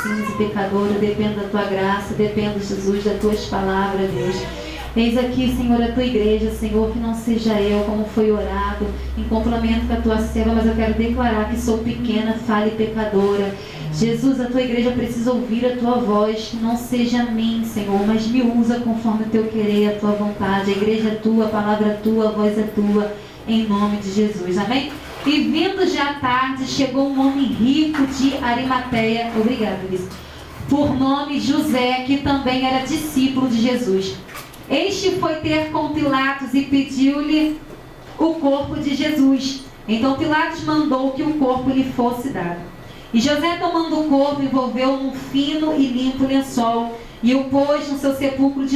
cinza e pecadora. Eu dependo da tua graça, dependo, Jesus, das tuas palavras, Deus. Eis aqui, Senhor, a tua igreja, Senhor, que não seja eu, como foi orado, em complemento com a tua serva, mas eu quero declarar que sou pequena, falha e pecadora. Jesus, a tua igreja precisa ouvir a tua voz, que não seja a mim, Senhor, mas me usa conforme o teu querer, a tua vontade. A igreja é tua, a palavra é tua, a voz é tua, em nome de Jesus, amém? E vindo já à tarde, chegou um homem rico de Arimateia, obrigado, Luiz, por nome José, que também era discípulo de Jesus. Este foi ter com Pilatos e pediu-lhe o corpo de Jesus. Então Pilatos mandou que o corpo lhe fosse dado. E José, tomando o corpo, envolveu num fino e limpo lençol e o pôs no seu sepulcro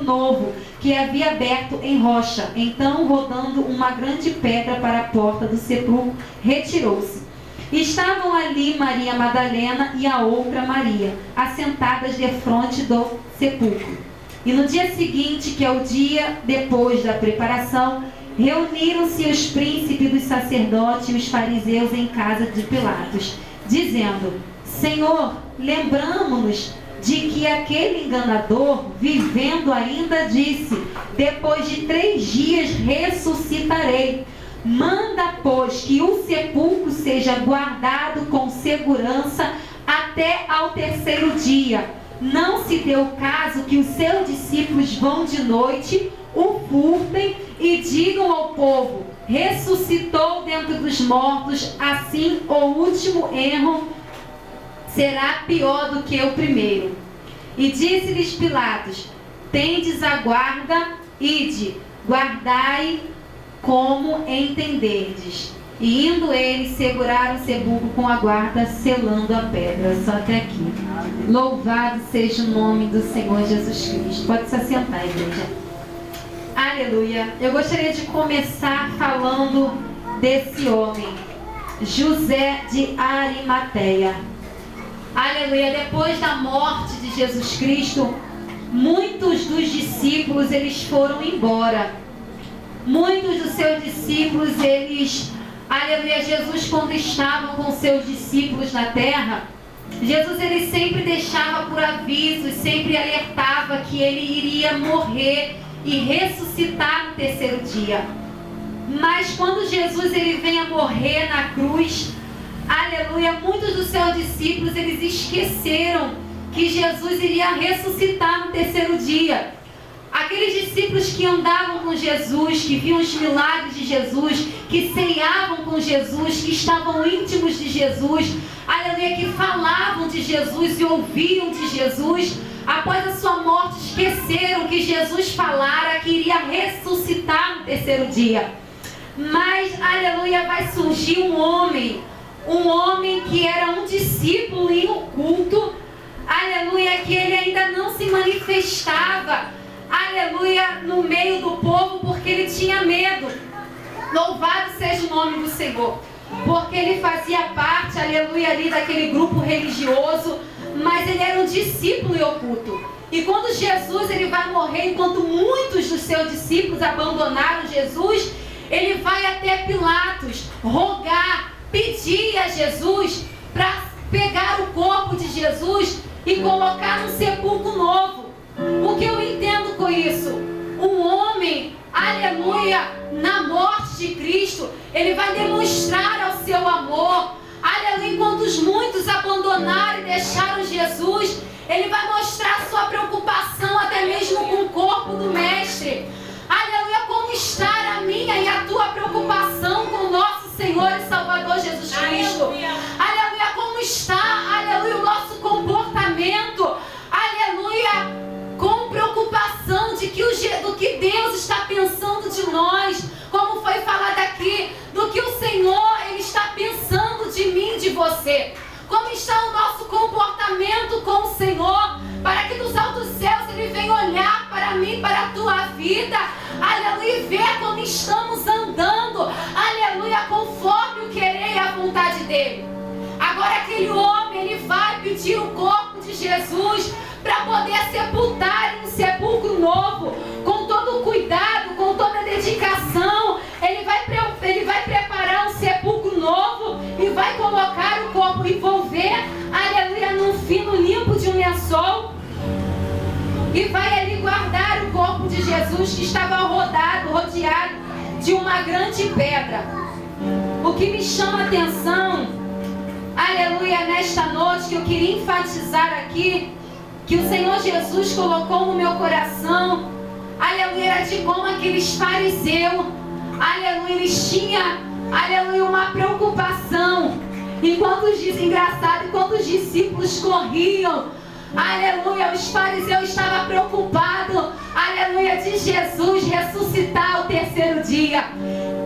novo, que havia aberto em rocha. Então, rodando uma grande pedra para a porta do sepulcro, retirou-se. Estavam ali Maria Madalena e a outra Maria, assentadas defronte do sepulcro. E no dia seguinte, que é o dia depois da preparação, reuniram-se os príncipes dos sacerdotes e os fariseus em casa de Pilatos, dizendo: Senhor, lembramo-nos de que aquele enganador, vivendo ainda, disse: depois de 3 dias ressuscitarei. Manda, pois, que o sepulcro seja guardado com segurança até ao 3º dia. Não se dê o caso que os seus discípulos vão de noite, o furtem e digam ao povo: ressuscitou dentre dos mortos. Assim o último erro será pior do que o primeiro. E disse-lhes Pilatos: tendes a guarda, ide, guardai como entenderdes. E indo eles, seguraram o sepulcro com a guarda, selando a pedra. Só até aqui. Louvado seja o nome do Senhor Jesus Cristo. Pode se assentar, igreja. Aleluia. Eu gostaria de começar falando desse homem, José de Arimateia. Aleluia. Depois da morte de Jesus Cristo, muitos dos discípulos, eles foram embora. Muitos dos seus discípulos, eles, aleluia, Jesus, quando estava com seus discípulos na terra, Jesus, ele sempre deixava por aviso, sempre alertava que ele iria morrer e ressuscitar no 3º dia. Mas quando Jesus, ele vem a morrer na cruz, aleluia, muitos dos seus discípulos, eles esqueceram que Jesus iria ressuscitar no 3º dia. Aqueles discípulos que andavam com Jesus, que viam os milagres de Jesus, que ceiavam com Jesus, que estavam íntimos de Jesus, aleluia, que falavam de Jesus e ouviam de Jesus, após a sua morte esqueceram que Jesus falara que iria ressuscitar no 3º dia. Mas, aleluia, vai surgir um homem que era um discípulo em oculto, aleluia, que ele ainda não se manifestava, aleluia, no meio do povo, porque ele tinha medo. Louvado seja o nome do Senhor, porque ele fazia parte, aleluia, ali daquele grupo religioso, mas ele era um discípulo em oculto. E quando Jesus, ele vai morrer, enquanto muitos dos seus discípulos abandonaram Jesus, ele vai até Pilatos rogar, pedir a Jesus para pegar o corpo de Jesus e colocar no sepulcro novo. O que eu entendo com isso? Um homem, aleluia, na morte de Cristo, ele vai demonstrar ao seu amor, aleluia, enquanto os muitos abandonaram e deixaram Jesus, ele vai mostrar sua preocupação até mesmo com o corpo do Mestre. Aleluia, como está a minha e a tua preocupação com o nosso Senhor e Salvador Jesus Cristo. Aleluia, como está, aleluia, o nosso comportamento, aleluia, com preocupação do que Deus está pensando de nós, como foi falado aqui, do que o Senhor, ele está pensando de mim e de você. Como está o nosso comportamento com o Senhor, para que dos altos céus ele venha olhar para mim, para a tua vida, aleluia, e ver como estamos andando, aleluia, conforme o querer e a vontade dele. Agora aquele homem, ele vai pedir o corpo de Jesus para poder sepultar em um sepulcro novo, com todo o cuidado, com toda a dedicação. Ele vai preparar um sepulcro novo e vai colocar o corpo corpo, envolver, aleluia, num fino limpo de um lençol, e vai ali guardar o corpo de Jesus, que estava rodeado de uma grande pedra. O que me chama a atenção, aleluia, nesta noite, que eu queria enfatizar aqui, que o Senhor Jesus colocou no meu coração, aleluia, era de como aqueles fariseus, aleluia, eles tinham, aleluia, uma preocupação. Enquanto os discípulos corriam, aleluia, os fariseus estavam preocupados, aleluia, de Jesus ressuscitar ao terceiro dia.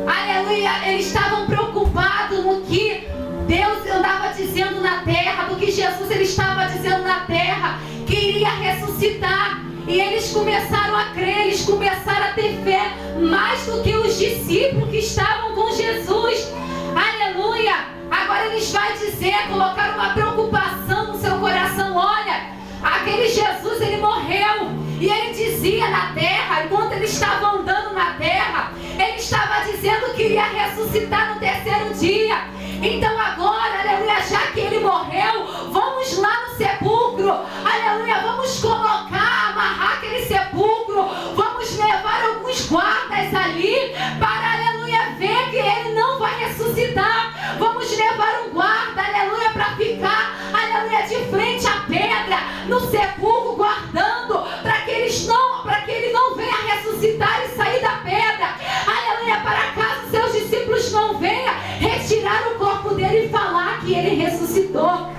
Aleluia, eles estavam preocupados no que Deus andava dizendo na terra, do que Jesus ele estava dizendo na terra, que iria ressuscitar. E eles começaram a crer, eles começaram a ter fé, mais do que os discípulos que estavam com Jesus. Aleluia! Agora eles vão dizer, colocaram uma preocupação no seu coração. Olha, aquele Jesus, ele morreu. E ele dizia na terra, enquanto ele estava andando na terra, ele estava dizendo que iria ressuscitar no terceiro dia. Então agora, aleluia, já que ele morreu, vamos lá no sepulcro, aleluia, vamos colocar, amarrar aquele sepulcro, vamos levar alguns guardas ali, para, aleluia, ver que ele não vai ressuscitar. Vamos levar um guarda, aleluia, para ficar, aleluia, de frente à pedra, no sepulcro, guardando, para que ele não venha ressuscitar e sair da pedra, aleluia, para caso seus discípulos não venham retirar o corpo dele e falar que ele ressuscitou.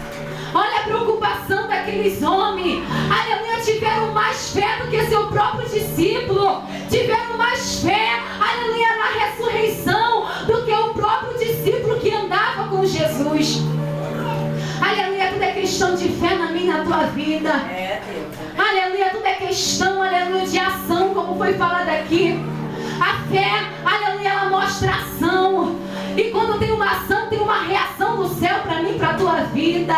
Olha a preocupação daqueles homens, aleluia, tiveram mais fé do que seu próprio discípulo, tiveram mais fé, aleluia, na ressurreição do que o próprio discípulo que andava com Jesus. Aleluia, tudo é questão de fé na minha e na tua vida. Aleluia, tudo é questão, aleluia, de ação, como foi falado aqui. A fé, aleluia, ela mostra ação. E quando tem uma ação, tem uma reação do céu para mim, para a tua vida.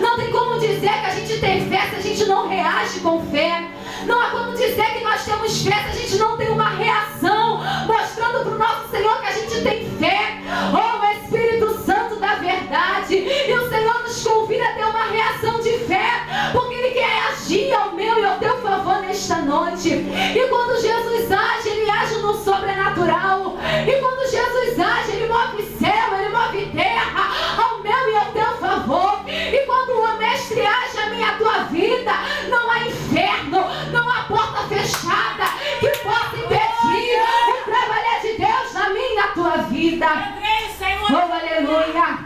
Não tem como dizer que a gente tem fé se a gente não reage com fé. Não há como dizer que nós temos fé se a gente não tem uma reação, mostrando para o nosso Senhor que a gente tem fé. Oh, o Espírito Santo da verdade. E o Senhor nos convida a ter uma reação de fé, porque Ele quer agir ao meu e ao teu favor nesta noite. E quando Jesus age, Ele age no sobrenatural. E quando Jesus age, Ele move céu, Ele move terra, ao meu e ao teu favor. E quando o Mestre age a minha e a tua vida, não há inferno, não há porta fechada que possa impedir o trabalhar de Deus na minha e na tua vida. Oh, aleluia!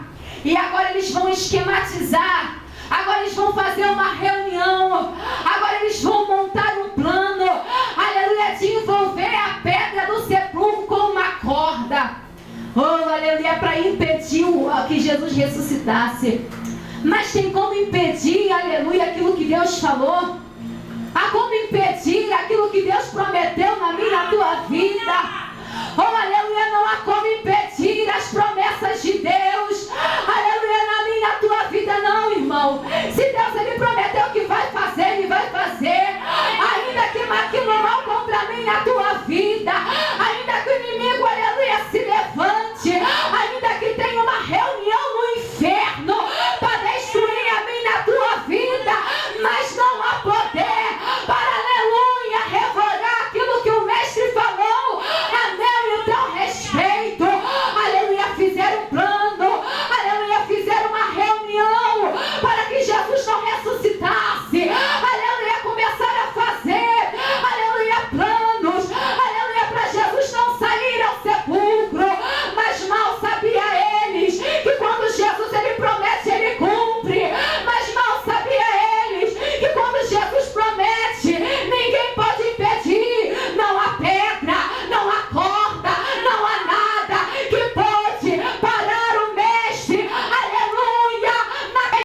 E agora eles vão esquematizar. Agora eles vão fazer uma reunião. Agora eles vão montar um plano, aleluia, de envolver a pedra do sepulcro com uma corda. Oh, aleluia, para impedir que Jesus ressuscitasse. Mas tem como impedir, aleluia, aquilo que Deus falou? Há como impedir aquilo que Deus prometeu na minha e na tua vida? Oh, aleluia, não há como impedir as promessas de Deus. Aleluia.